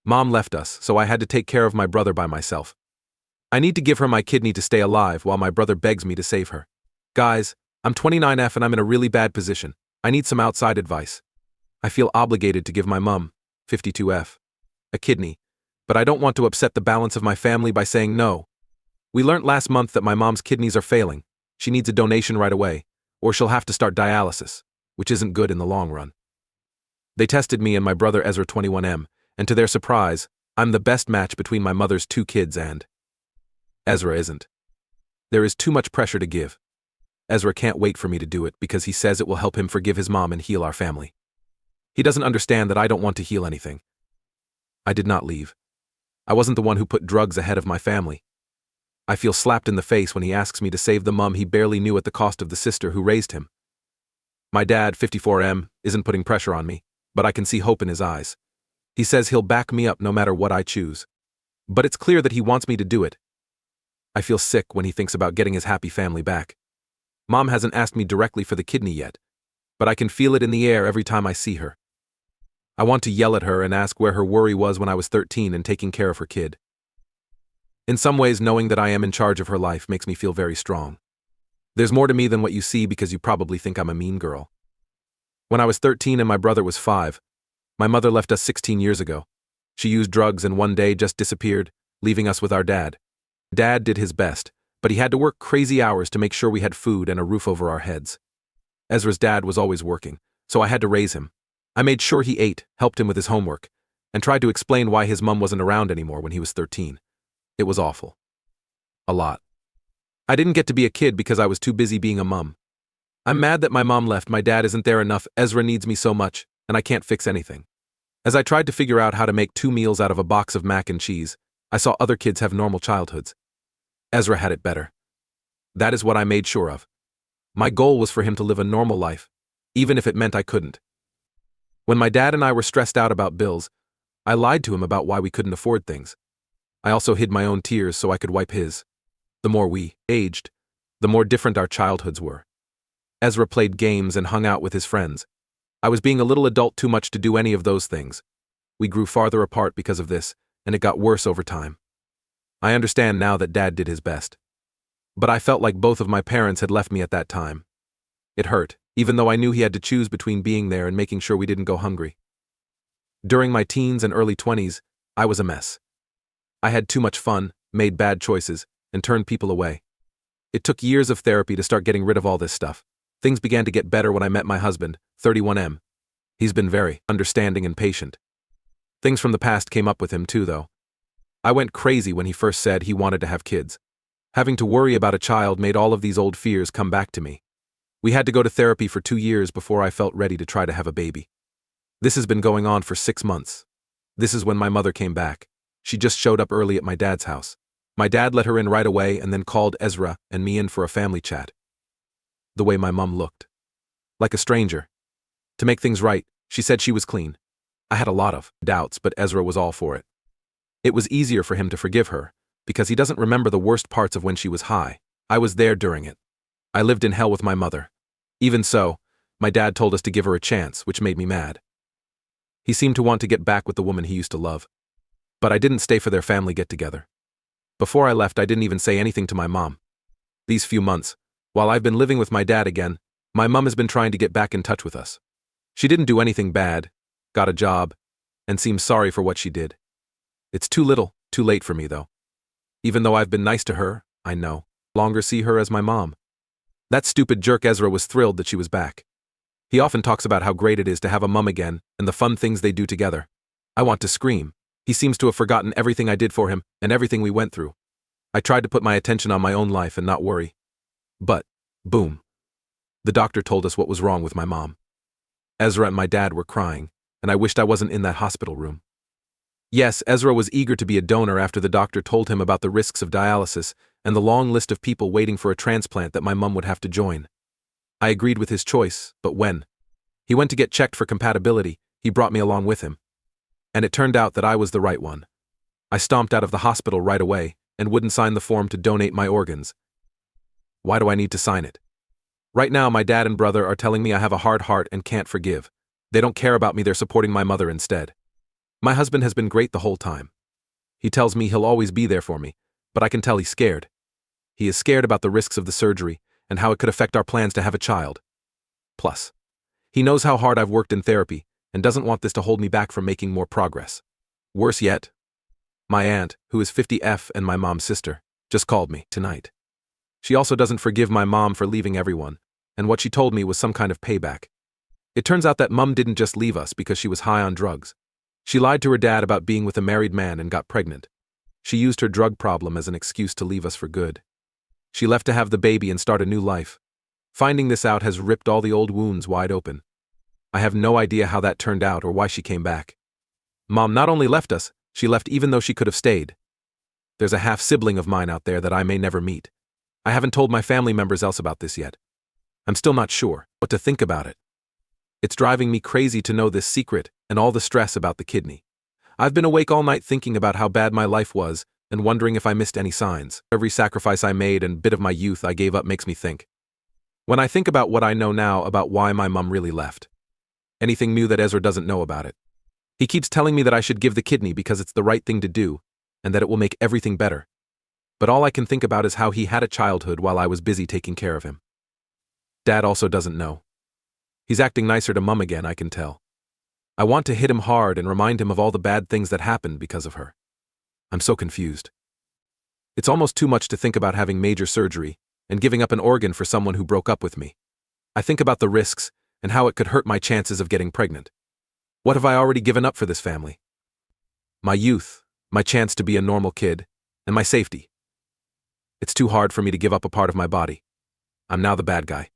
Mom left us, so I had to take care of my brother by myself. I need to give her my kidney to stay alive while my brother begs me to save her. Guys, I'm 29F and I'm in a really bad position. I need some outside advice. I feel obligated to give my mom, 52F, a kidney, but I don't want to upset the balance of my family by saying no. We learned last month that my mom's kidneys are failing. She needs a donation right away, or she'll have to start dialysis, which isn't good in the long run. They tested me and my brother Ezra 21M, and to their surprise, I'm the best match between my mother's 2 kids and Ezra isn't. There is too much pressure to give. Ezra can't wait for me to do it because he says it will help him forgive his mom and heal our family. He doesn't understand that I don't want to heal anything. I did not leave. I wasn't the one who put drugs ahead of my family. I feel slapped in the face when he asks me to save the mom he barely knew at the cost of the sister who raised him. My dad, 54M, isn't putting pressure on me, but I can see hope in his eyes. He says he'll back me up no matter what I choose. But it's clear that he wants me to do it. I feel sick when he thinks about getting his happy family back. Mom hasn't asked me directly for the kidney yet, but I can feel it in the air every time I see her. I want to yell at her and ask where her worry was when I was 13 and taking care of her kid. In some ways, knowing that I am in charge of her life makes me feel very strong. There's more to me than what you see because you probably think I'm a mean girl. When I was 13 and my brother was 5, my mother left us 16 years ago. She used drugs and one day just disappeared, leaving us with our dad. Dad did his best, but he had to work crazy hours to make sure we had food and a roof over our heads. Ezra's dad was always working, so I had to raise him. I made sure he ate, helped him with his homework, and tried to explain why his mom wasn't around anymore when he was 13. It was awful. A lot. I didn't get to be a kid because I was too busy being a mom. I'm mad that my mom left. My dad isn't there enough. Ezra needs me so much, and I can't fix anything. As I tried to figure out how to make 2 meals out of a box of mac and cheese, I saw other kids have normal childhoods. Ezra had it better. That is what I made sure of. My goal was for him to live a normal life, even if it meant I couldn't. When my dad and I were stressed out about bills, I lied to him about why we couldn't afford things. I also hid my own tears so I could wipe his. The more we aged, the more different our childhoods were. Ezra played games and hung out with his friends. I was being a little adult too much to do any of those things. We grew farther apart because of this, and it got worse over time. I understand now that Dad did his best. But I felt like both of my parents had left me at that time. It hurt, even though I knew he had to choose between being there and making sure we didn't go hungry. During my teens and early 20s, I was a mess. I had too much fun, made bad choices, and turned people away. It took years of therapy to start getting rid of all this stuff. Things began to get better when I met my husband, 31M. He's been very understanding and patient. Things from the past came up with him too, though. I went crazy when he first said he wanted to have kids. Having to worry about a child made all of these old fears come back to me. We had to go to therapy for 2 years before I felt ready to try to have a baby. This has been going on for 6 months. This is when my mother came back. She just showed up early at my dad's house. My dad let her in right away and then called Ezra and me in for a family chat. The way my mom looked. Like a stranger. To make things right, she said she was clean. I had a lot of doubts, but Ezra was all for it. It was easier for him to forgive her, because he doesn't remember the worst parts of when she was high. I was there during it. I lived in hell with my mother. Even so, my dad told us to give her a chance, which made me mad. He seemed to want to get back with the woman he used to love. But I didn't stay for their family get-together. Before I left, I didn't even say anything to my mom. These few months, while I've been living with my dad again, my mom has been trying to get back in touch with us. She didn't do anything bad, got a job, and seems sorry for what she did. It's too little, too late for me, though. Even though I've been nice to her, I no longer see her as my mom. That stupid jerk Ezra was thrilled that she was back. He often talks about how great it is to have a mom again and the fun things they do together. I want to scream. He seems to have forgotten everything I did for him and everything we went through. I tried to put my attention on my own life and not worry. But, boom. The doctor told us what was wrong with my mom. Ezra and my dad were crying, and I wished I wasn't in that hospital room. Yes, Ezra was eager to be a donor after the doctor told him about the risks of dialysis and the long list of people waiting for a transplant that my mom would have to join. I agreed with his choice, but when he went to get checked for compatibility, he brought me along with him. And it turned out that I was the right one. I stomped out of the hospital right away and wouldn't sign the form to donate my organs. Why do I need to sign it? Right now, my dad and brother are telling me I have a hard heart and can't forgive. They don't care about me, they're supporting my mother instead. My husband has been great the whole time. He tells me he'll always be there for me, but I can tell he's scared. He is scared about the risks of the surgery and how it could affect our plans to have a child. Plus, he knows how hard I've worked in therapy and doesn't want this to hold me back from making more progress. Worse yet, my aunt, who is 50F and my mom's sister, just called me tonight. She also doesn't forgive my mom for leaving everyone, and what she told me was some kind of payback. It turns out that Mum didn't just leave us because she was high on drugs. She lied to her dad about being with a married man and got pregnant. She used her drug problem as an excuse to leave us for good. She left to have the baby and start a new life. Finding this out has ripped all the old wounds wide open. I have no idea how that turned out or why she came back. Mom not only left us, she left even though she could have stayed. There's a half-sibling of mine out there that I may never meet. I haven't told my family members else about this yet. I'm still not sure what to think about it. It's driving me crazy to know this secret and all the stress about the kidney. I've been awake all night thinking about how bad my life was and wondering if I missed any signs. Every sacrifice I made and bit of my youth I gave up makes me think. When I think about what I know now about why my mom really left. Anything new that Ezra doesn't know about it. He keeps telling me that I should give the kidney because it's the right thing to do, and that it will make everything better. But all I can think about is how he had a childhood while I was busy taking care of him. Dad also doesn't know. He's acting nicer to Mum again, I can tell. I want to hit him hard and remind him of all the bad things that happened because of her. I'm so confused. It's almost too much to think about having major surgery and giving up an organ for someone who broke up with me. I think about the risks and how it could hurt my chances of getting pregnant. What have I already given up for this family? My youth, my chance to be a normal kid, and my safety. It's too hard for me to give up a part of my body. I'm now the bad guy.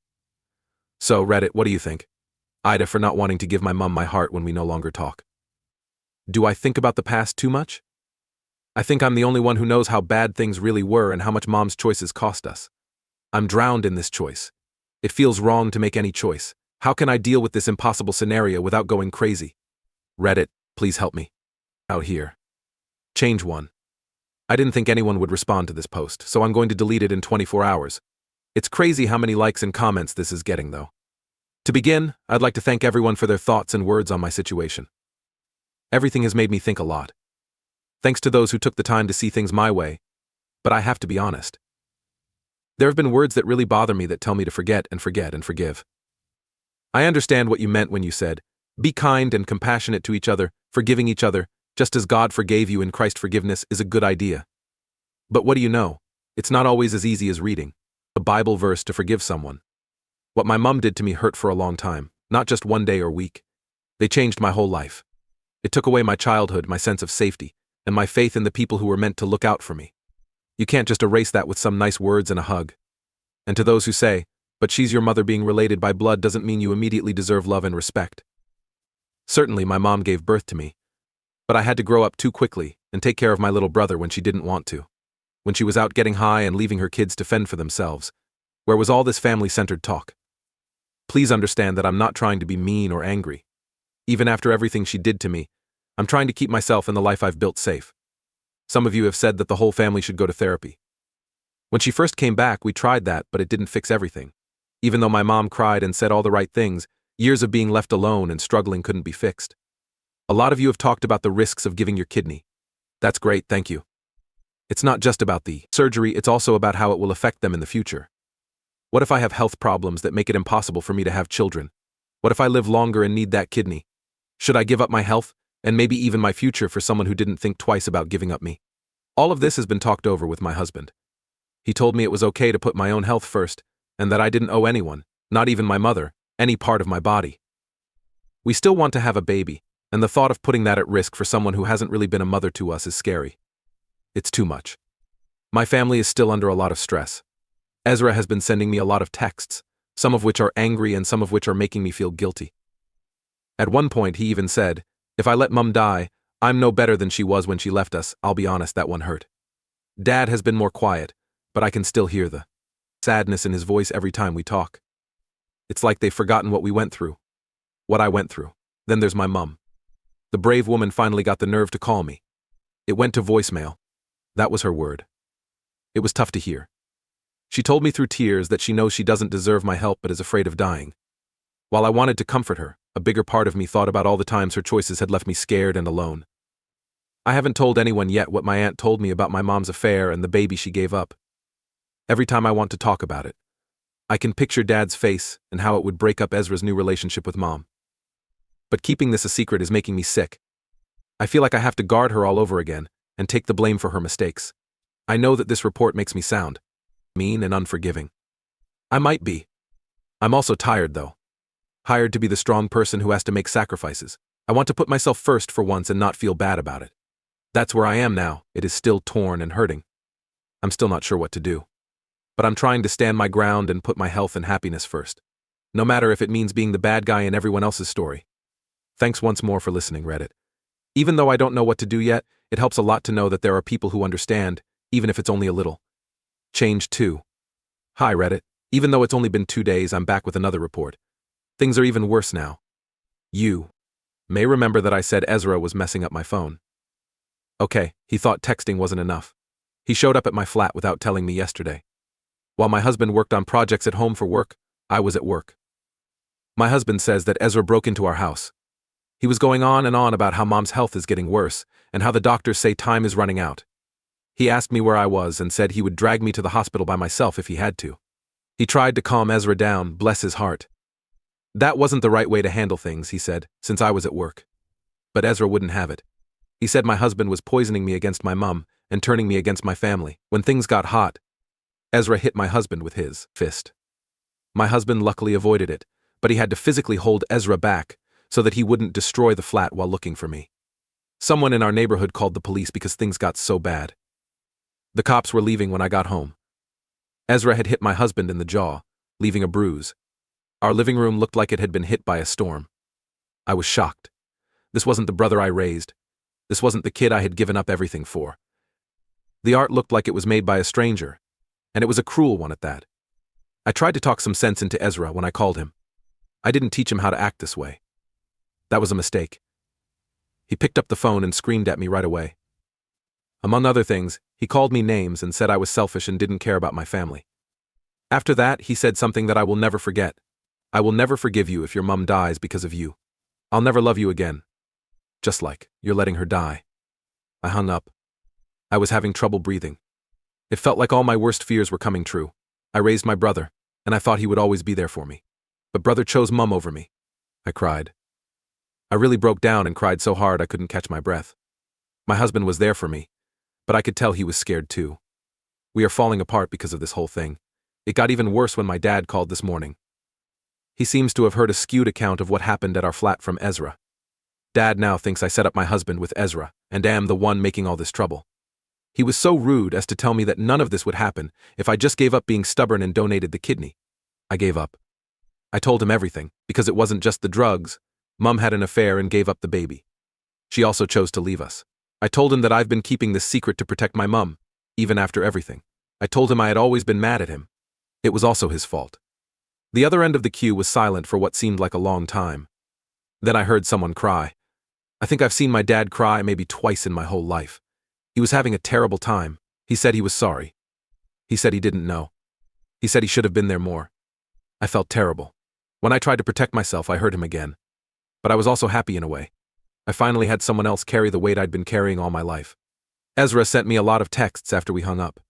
So, Reddit, what do you think? AITA for not wanting to give my mum my heart when we no longer talk. Do I think about the past too much? I think I'm the only one who knows how bad things really were and how much Mom's choices cost us. I'm drowned in this choice. It feels wrong to make any choice. How can I deal with this impossible scenario without going crazy? Reddit, please help me. Out here. Change 1. I didn't think anyone would respond to this post, so I'm going to delete it in 24 hours. It's crazy how many likes and comments this is getting, though. To begin, I'd like to thank everyone for their thoughts and words on my situation. Everything has made me think a lot. Thanks to those who took the time to see things my way, but I have to be honest. There have been words that really bother me that tell me to forget and forgive. I understand what you meant when you said, be kind and compassionate to each other, forgiving each other, just as God forgave you in Christ's forgiveness is a good idea. But what do you know? It's not always as easy as reading a Bible verse to forgive someone. What my mum did to me hurt for a long time, not just one day or week. They changed my whole life. It took away my childhood, my sense of safety, and my faith in the people who were meant to look out for me. You can't just erase that with some nice words and a hug. And to those who say, but she's your mother, being related by blood doesn't mean you immediately deserve love and respect. Certainly, my mom gave birth to me, but I had to grow up too quickly and take care of my little brother when she didn't want to. When she was out getting high and leaving her kids to fend for themselves. Where was all this family-centered talk? Please understand that I'm not trying to be mean or angry. Even after everything she did to me, I'm trying to keep myself and the life I've built safe. Some of you have said that the whole family should go to therapy. When she first came back, we tried that, but it didn't fix everything. Even though my mom cried and said all the right things, years of being left alone and struggling couldn't be fixed. A lot of you have talked about the risks of giving your kidney. That's great, thank you. It's not just about the surgery, it's also about how it will affect them in the future. What if I have health problems that make it impossible for me to have children? What if I live longer and need that kidney? Should I give up my health, and maybe even my future, for someone who didn't think twice about giving up me? All of this has been talked over with my husband. He told me it was okay to put my own health first, and that I didn't owe anyone, not even my mother, any part of my body. We still want to have a baby, and the thought of putting that at risk for someone who hasn't really been a mother to us is scary. It's too much. My family is still under a lot of stress. Ezra has been sending me a lot of texts, some of which are angry and some of which are making me feel guilty. At one point he even said, if I let Mum die, I'm no better than she was when she left us. I'll be honest, that one hurt. Dad has been more quiet, but I can still hear the sadness in his voice every time we talk. It's like they've forgotten what we went through. What I went through. Then there's my mum. The brave woman finally got the nerve to call me. It went to voicemail. That was her word. It was tough to hear. She told me through tears that she knows she doesn't deserve my help but is afraid of dying. While I wanted to comfort her, a bigger part of me thought about all the times her choices had left me scared and alone. I haven't told anyone yet what my aunt told me about my mom's affair and the baby she gave up. Every time I want to talk about it, I can picture Dad's face and how it would break up Ezra's new relationship with Mom. But keeping this a secret is making me sick. I feel like I have to guard her all over again and take the blame for her mistakes. I know that this report makes me sound mean and unforgiving. I might be. I'm also tired, though. Hired to be the strong person who has to make sacrifices. I want to put myself first for once and not feel bad about it. That's where I am now. It is still torn and hurting. I'm still not sure what to do. But I'm trying to stand my ground and put my health and happiness first. No matter if it means being the bad guy in everyone else's story. Thanks once more for listening, Reddit. Even though I don't know what to do yet, it helps a lot to know that there are people who understand, even if it's only a little. Change 2. Hi, Reddit. Even though it's only been 2 days, I'm back with another report. Things are even worse now. You may remember that I said Ezra was messing up my phone. Okay, he thought texting wasn't enough. He showed up at my flat without telling me yesterday. While my husband worked on projects at home for work, I was at work. My husband says that Ezra broke into our house. He was going on and on about how Mom's health is getting worse and how the doctors say time is running out. He asked me where I was and said he would drag me to the hospital by myself if he had to. He tried to calm Ezra down, bless his heart. That wasn't the right way to handle things, he said, since I was at work. But Ezra wouldn't have it. He said my husband was poisoning me against my mom and turning me against my family. When things got hot, Ezra hit my husband with his fist. My husband luckily avoided it, but he had to physically hold Ezra back so that he wouldn't destroy the flat while looking for me. Someone in our neighborhood called the police because things got so bad. The cops were leaving when I got home. Ezra had hit my husband in the jaw, leaving a bruise. Our living room looked like it had been hit by a storm. I was shocked. This wasn't the brother I raised. This wasn't the kid I had given up everything for. The art looked like it was made by a stranger, and it was a cruel one at that. I tried to talk some sense into Ezra when I called him. I didn't teach him how to act this way. That was a mistake. He picked up the phone and screamed at me right away. Among other things, he called me names and said I was selfish and didn't care about my family. After that, he said something that I will never forget. I will never forgive you if your mom dies because of you. I'll never love you again. Just like you're letting her die. I hung up. I was having trouble breathing. It felt like all my worst fears were coming true. I raised my brother, and I thought he would always be there for me. But brother chose mom over me. I cried. I really broke down and cried so hard I couldn't catch my breath. My husband was there for me, but I could tell he was scared too. We are falling apart because of this whole thing. It got even worse when my dad called this morning. He seems to have heard a skewed account of what happened at our flat from Ezra. Dad now thinks I set up my husband with Ezra and am the one making all this trouble. He was so rude as to tell me that none of this would happen if I just gave up being stubborn and donated the kidney. I gave up. I told him everything, because it wasn't just the drugs. Mom had an affair and gave up the baby. She also chose to leave us. I told him that I've been keeping this secret to protect my mom, even after everything. I told him I had always been mad at him. It was also his fault. The other end of the queue was silent for what seemed like a long time. Then I heard someone cry. I think I've seen my dad cry maybe twice in my whole life. He was having a terrible time. He said he was sorry. He said he didn't know. He said he should have been there more. I felt terrible. When I tried to protect myself, I hurt him again. But I was also happy in a way. I finally had someone else carry the weight I'd been carrying all my life. Ezra sent me a lot of texts after we hung up.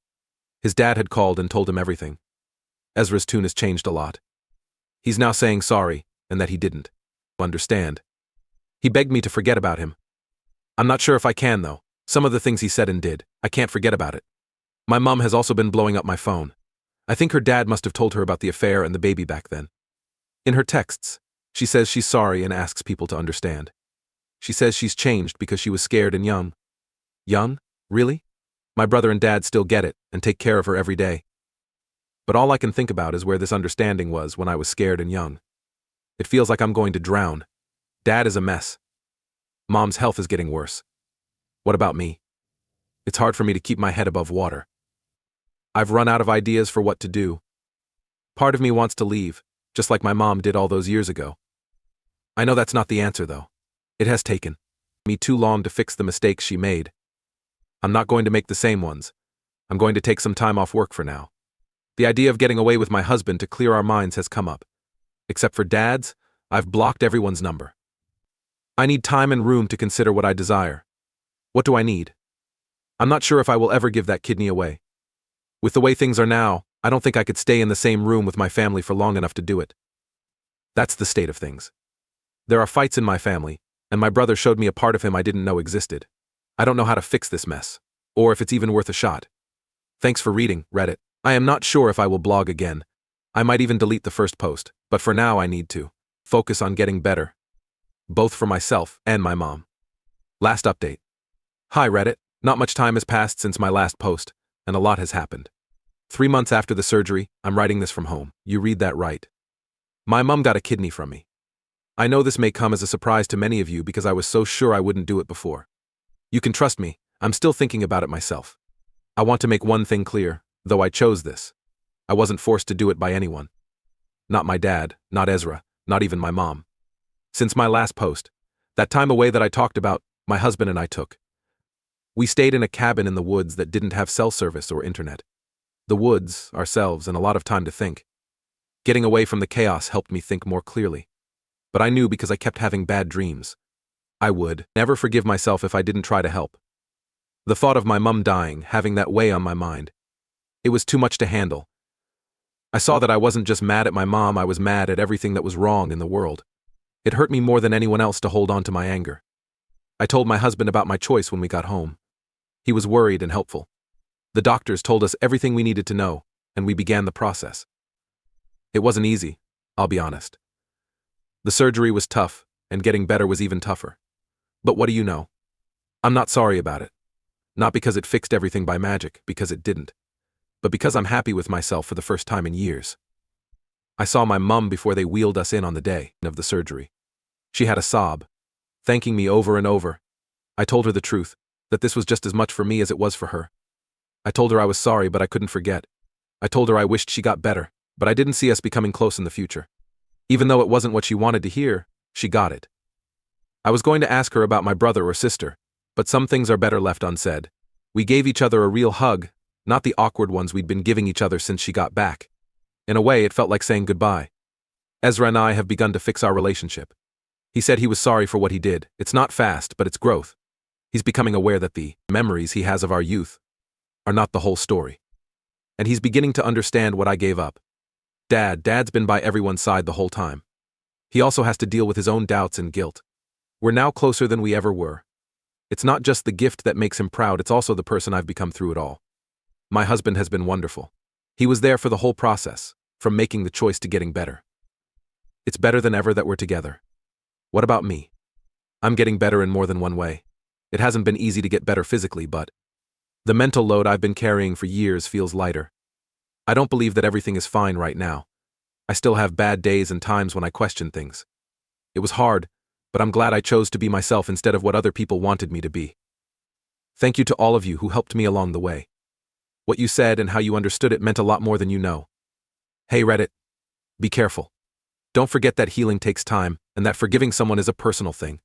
His dad had called and told him everything. Ezra's tune has changed a lot. He's now saying sorry, and that he didn't understand. He begged me to forget about him. I'm not sure if I can, though. Some of the things he said and did, I can't forget about it. My mom has also been blowing up my phone. I think her dad must have told her about the affair and the baby back then. In her texts, she says she's sorry and asks people to understand. She says she's changed because she was scared and young. Young? Really? My brother and dad still get it and take care of her every day. But all I can think about is where this understanding was when I was scared and young. It feels like I'm going to drown. Dad is a mess. Mom's health is getting worse. What about me? It's hard for me to keep my head above water. I've run out of ideas for what to do. Part of me wants to leave, just like my mom did all those years ago. I know that's not the answer, though. It has taken me too long to fix the mistakes she made. I'm not going to make the same ones. I'm going to take some time off work for now. The idea of getting away with my husband to clear our minds has come up. Except for Dad's, I've blocked everyone's number. I need time and room to consider what I desire. What do I need? I'm not sure if I will ever give that kidney away. With the way things are now, I don't think I could stay in the same room with my family for long enough to do it. That's the state of things. There are fights in my family, and my brother showed me a part of him I didn't know existed. I don't know how to fix this mess, or if it's even worth a shot. Thanks for reading, Reddit. I am not sure if I will blog again. I might even delete the first post, but for now I need to focus on getting better, both for myself and my mom. Last update. Hi Reddit, not much time has passed since my last post, and a lot has happened. 3 months after the surgery, I'm writing this from home. You read that right. My mom got a kidney from me. I know this may come as a surprise to many of you because I was so sure I wouldn't do it before. You can trust me, I'm still thinking about it myself. I want to make one thing clear, though I chose this. I wasn't forced to do it by anyone. Not my dad, not Ezra, not even my mom. Since my last post, that time away that I talked about, my husband and I took. We stayed in a cabin in the woods that didn't have cell service or internet. The woods, ourselves, and a lot of time to think. Getting away from the chaos helped me think more clearly. But I knew because I kept having bad dreams. I would never forgive myself if I didn't try to help. The thought of my mum dying, having that weigh on my mind. It was too much to handle. I saw that I wasn't just mad at my mom, I was mad at everything that was wrong in the world. It hurt me more than anyone else to hold on to my anger. I told my husband about my choice when we got home. He was worried and helpful. The doctors told us everything we needed to know, and we began the process. It wasn't easy, I'll be honest. The surgery was tough, and getting better was even tougher. But what do you know? I'm not sorry about it. Not because it fixed everything by magic, because it didn't. But because I'm happy with myself for the first time in years. I saw my mum before they wheeled us in on the day of the surgery. She had a sob, thanking me over and over. I told her the truth, that this was just as much for me as it was for her. I told her I was sorry, but I couldn't forget. I told her I wished she got better, but I didn't see us becoming close in the future. Even though it wasn't what she wanted to hear, she got it. I was going to ask her about my brother or sister, but some things are better left unsaid. We gave each other a real hug, not the awkward ones we'd been giving each other since she got back. In a way, it felt like saying goodbye. Ezra and I have begun to fix our relationship. He said he was sorry for what he did. It's not fast, but it's growth. He's becoming aware that the memories he has of our youth are not the whole story. And he's beginning to understand what I gave up. Dad's been by everyone's side the whole time. He also has to deal with his own doubts and guilt. We're now closer than we ever were. It's not just the gift that makes him proud, it's also the person I've become through it all. My husband has been wonderful. He was there for the whole process, from making the choice to getting better. It's better than ever that we're together. What about me? I'm getting better in more than one way. It hasn't been easy to get better physically, but the mental load I've been carrying for years feels lighter. I don't believe that everything is fine right now. I still have bad days and times when I question things. It was hard, but I'm glad I chose to be myself instead of what other people wanted me to be. Thank you to all of you who helped me along the way. What you said and how you understood it meant a lot more than you know. Hey Reddit, be careful. Don't forget that healing takes time, and that forgiving someone is a personal thing.